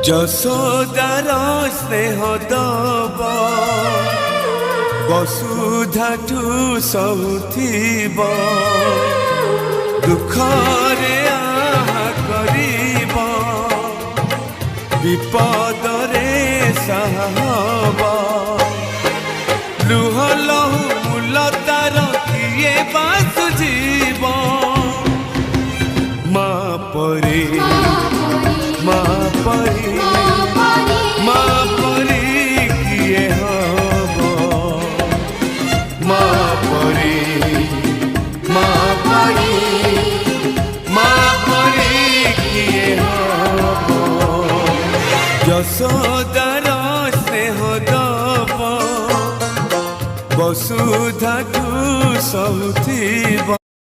যশোদার স্নেহ দব বসুধাঠু সহুথিব দুঃখরে আহা করিব বিপদরে সাহা হব লুহ লহু মূল তার কিয়ে বা সুঝিব মা পরে মা পরে মা পরে কিয়ে হব মা পরে মা পরে মা পরে কিয়ে হব যশোদার স্নেহ দব বসুধাঠু সহুথিব।